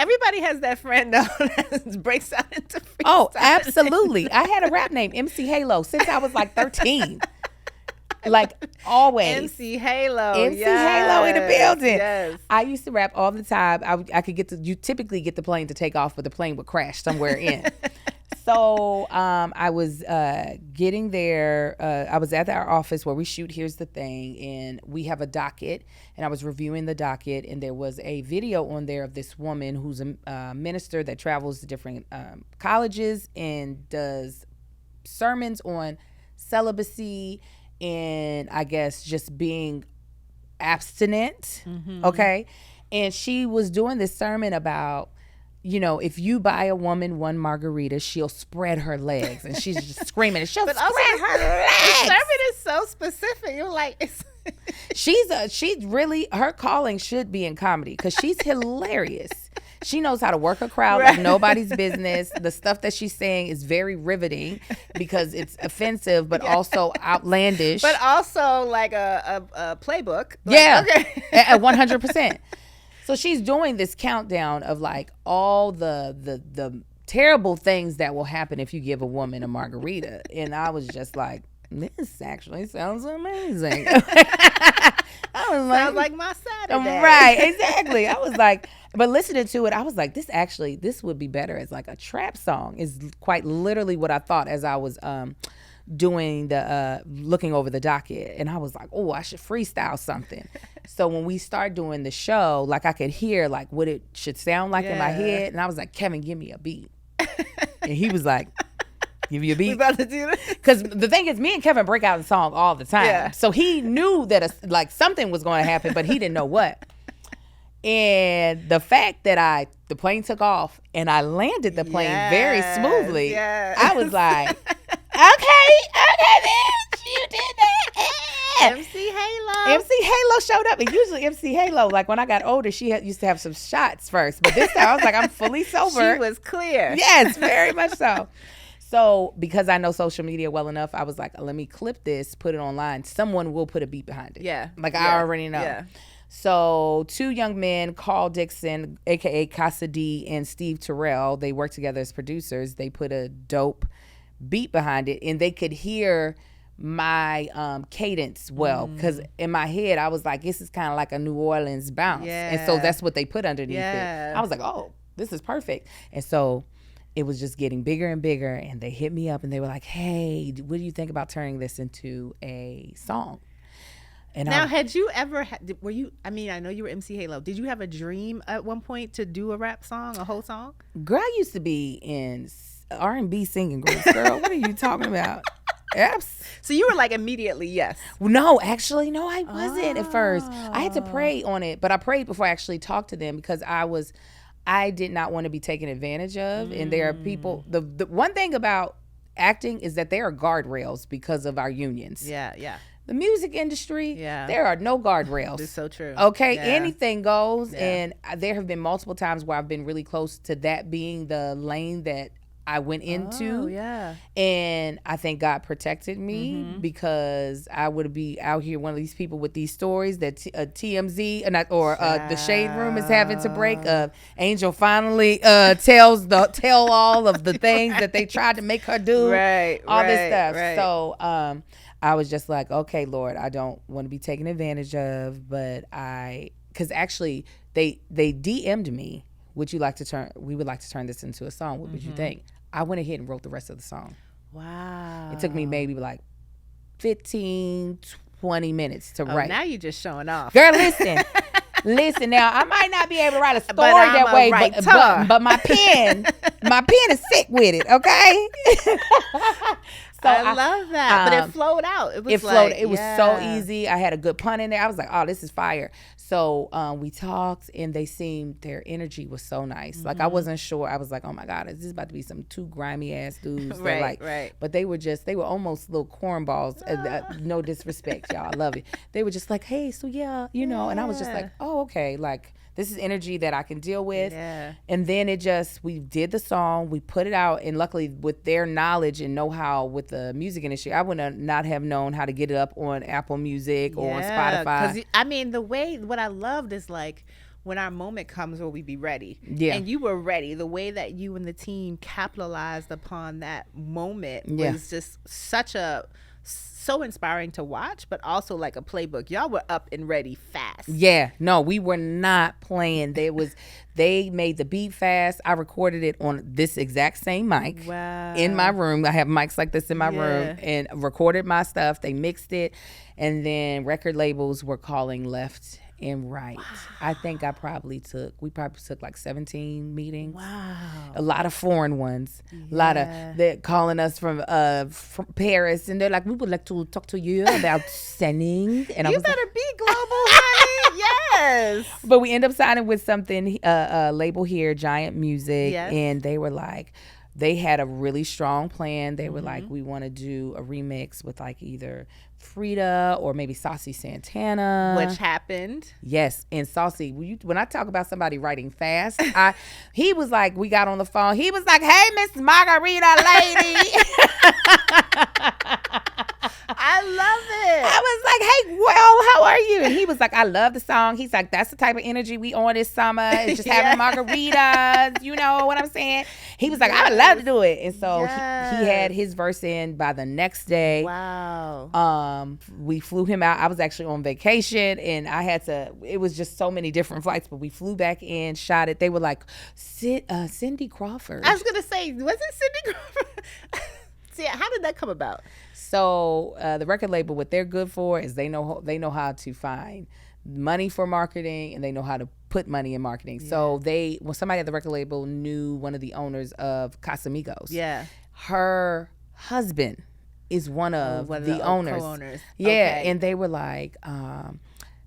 Everybody has that friend though that breaks out into freestyle. Oh, absolutely. I had a rap name, MC Halo, since I was like 13. Like always. MC Halo. MC Halo in the building. Yes. I used to rap all the time. I could you typically get the plane to take off, but the plane would crash somewhere in. So I was getting there. I was at our office where we shoot Here's the Thing, and we have a docket, and I was reviewing the docket, and there was a video on there of this woman who's a minister that travels to different colleges and does sermons on celibacy and I guess just being abstinent, okay? And she was doing this sermon about, you know, if you buy a woman one margarita, she'll spread her legs. And she's just screaming, and she'll spread her legs. The sermon is so specific. You're like, it's She's really, her calling should be in comedy because she's hilarious. She knows how to work a crowd like nobody's business. The stuff that she's saying is very riveting because it's offensive, but also outlandish. But also like a playbook. Like, yeah, okay. at 100%. So she's doing this countdown of like all the terrible things that will happen if you give a woman a margarita. And I was just like, this actually sounds amazing. I was Sounds like my Saturday. Right, exactly. I was like, but listening to it, I was like, this would be better as like a trap song, is quite literally what I thought as I was doing the looking over the docket. And I was like, oh, I should freestyle something. So when we start doing the show, like I could hear like what it should sound like in my head. And I was like, Kevin, give me a beat. And he was like, give you a beat. We about to do this? Because the thing is, me and Kevin break out in song all the time. Yeah. So he knew that like something was going to happen, but he didn't know what. And the fact that the plane took off and I landed the plane very smoothly, I was like, okay, bitch, you did that. MC Halo. MC Halo showed up. And usually MC Halo, like when I got older, she used to have some shots first. But this time I was like, I'm fully sober. She was clear. Yes, very much so. So because I know social media well enough, I was like, let me clip this, put it online. Someone will put a beat behind it. Yeah. Like I already know. Yeah. So two young men, Carl Dixon, a.k.a. Casa D, and Steve Terrell, they work together as producers. They put a dope beat behind it, and they could hear my cadence well, because in my head, I was like, this is kind of like a New Orleans bounce. Yeah. And so that's what they put underneath Yeah. it. I was like, oh, this is perfect. And so it was just getting bigger and bigger, and they hit me up, and they were like, hey, what do you think about turning this into a song? And now, had you ever, were you, I mean, I know you were MC Halo. Did you have a dream at one point to do a rap song, a whole song? Girl, I used to be in R&B singing groups, girl. What are you talking about? So you were like immediately yes. No, actually, no, I wasn't at first. I had to pray on it, but I prayed before I actually talked to them because I did not want to be taken advantage of. And there are people, the one thing about acting is that there are guardrails because of our unions. Yeah, yeah. The music industry, there are no guardrails. It's so true. Okay, Yeah. anything goes. Yeah. And there have been multiple times where I've been really close to that being the lane that I went into. Oh, yeah. And I think God protected me because I would be out here, one of these people with these stories that TMZ or the Shade Room is having to break. Angel finally tell all of the things that they tried to make her do. Right. All this stuff. Right. So I was just like, okay, Lord, I don't want to be taken advantage of, but because actually they DM'd me, we would like to turn this into a song. What would you think? I went ahead and wrote the rest of the song. Wow. It took me maybe like 15, 20 minutes to write. Now you're just showing off. Girl, listen now, I might not be able to write a story I'm that a way, writer. but my pen is sick with it, okay? So I love that. But it flowed out. It was It was so easy. I had a good pun in there. I was like, oh, this is fire. So we talked, and their energy was so nice. Like, I wasn't sure. I was like, oh my God, is this about to be some two grimy ass dudes? Right. But they were almost little cornballs. No disrespect, y'all. I love it. They were just like, hey, so yeah, and I was just like, oh, okay. Like, this is energy that I can deal with. Yeah. And then we did the song, we put it out, and luckily with their knowledge and know-how with the music industry, I would not have known how to get it up on Apple Music or on Spotify. Because, I mean, what I loved is like, when our moment comes, will we be ready? Yeah. And you were ready. The way that you and the team capitalized upon that moment was just so inspiring to watch, but also like a playbook. Y'all were up and ready fast. Yeah, no, we were not playing. They made the beat fast. I recorded it on this exact same mic in my room. I have mics like this in my room, and recorded my stuff. They mixed it, and then record labels were calling left and right. Wow. I think we probably took like 17 meetings. Wow. A lot of foreign ones. A lot of they're calling us from Paris, and they're like, we would like to talk to you about sending. And you better be global, honey. Yes. But we end up signing with something, a label here, Giant Music, and they were like, they had a really strong plan. They were like, we want to do a remix with like either Frida or maybe Saucy Santana, which happened. Yes, and Saucy, when I talk about somebody writing fast, he was like, we got on the phone. He was like, "Hey, Miss Margarita, lady." I love it. I was like, "Hey, well, how are you?" And he was like, "I love the song." He's like, "That's the type of energy we on this summer. It's just having margaritas." You know what I'm saying? He was like, "I would love to do it." And so he had his verse in by the next day. Wow. We flew him out. I was actually on vacation, and it was just so many different flights, but we flew back in, shot it. They were like, Cindy Crawford. I was going to say, was it Cindy Crawford? See, how did that come about? So the record label, what they're good for is they know how to find money for marketing, and they know how to put money in marketing. Yeah. So when somebody at the record label knew one of the owners of Casamigos. Yeah. Her husband is one of the owners. Co-owners. Yeah. Okay. And they were like,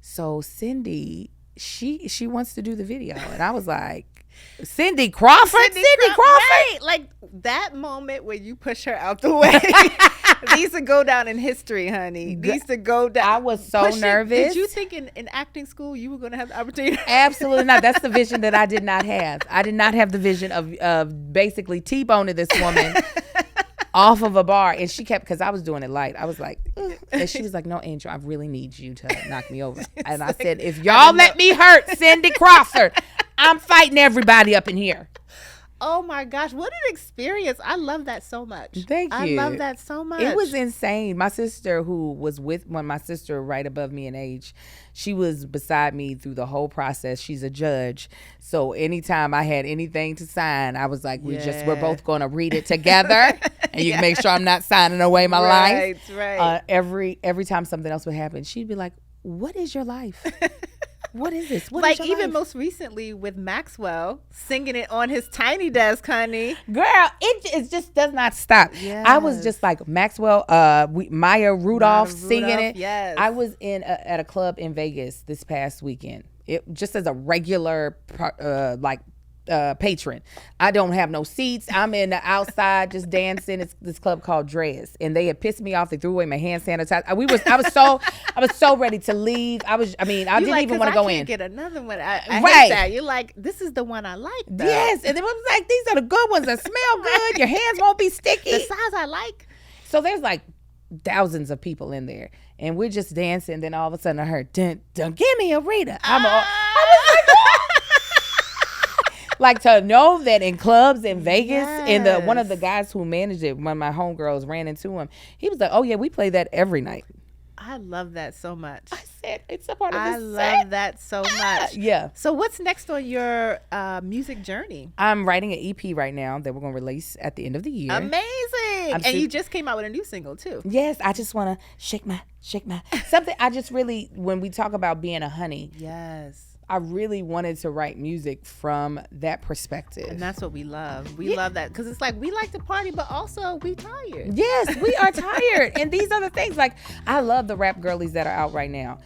so Cindy, she wants to do the video. And I was like, Cindy Crawford? Cindy Crawford? Right. Like that moment where you push her out the way. These to go down in history, honey. These to go down. I was so nervous. Did you think in acting school you were going to have the opportunity? Absolutely not. That's the vision that I did not have. I did not have the vision of basically T-boning this woman off of a bar. And she kept, because I was doing it light. I was like, ugh. And she was like, "No, Angel, I really need you to knock me over." And I said, "If y'all let me hurt Cindy Crawford, I'm fighting everybody up in here." Oh my gosh, what an experience. I love that so much. Thank you. I love that so much. It was insane. My sister, who was my sister right above me in age, she was beside me through the whole process. She's a judge. So anytime I had anything to sign, I was like, we're both going to read it together. And you can make sure I'm not signing away my life. Right. Every time something else would happen, she'd be like, "What is your life? What is this?" Like even most recently with Maxwell singing it on his tiny desk, honey. Girl, it just does not stop. Yes. I was just like Maxwell, Maya Rudolph singing it. Yes. I was at a club in Vegas this past weekend. It just as a regular patron. I don't have no seats. I'm in the outside just dancing. It's this club called Drez, and they had pissed me off. They threw away my hand sanitizer. I was so ready to leave. I didn't even want to go in. I can't get another one. I hate that. You're like, this is the one I like, though. Yes, and it was like, these are the good ones that smell good. Your hands won't be sticky. The size I like. So there's like thousands of people in there, and we're just dancing. Then all of a sudden I heard, "Dun, dun, give me a Rita." I was like, like to know that in clubs in Vegas, and one of the guys who managed it, one of my homegirls ran into him. He was like, "Oh yeah, we play that every night." I love that so much. I said, it's a part of the set. I love that so much. Yeah. So what's next on your music journey? I'm writing an EP right now that we're going to release at the end of the year. Amazing. And you just came out with a new single too. Yes. I just want to shake my something. I just really, when we talk about being a honey. Yes. I really wanted to write music from that perspective. And that's what we love. We love that because it's like we like to party, but also we tired. Yes, we are tired. And these are the things. Like, I love the rap girlies that are out right now.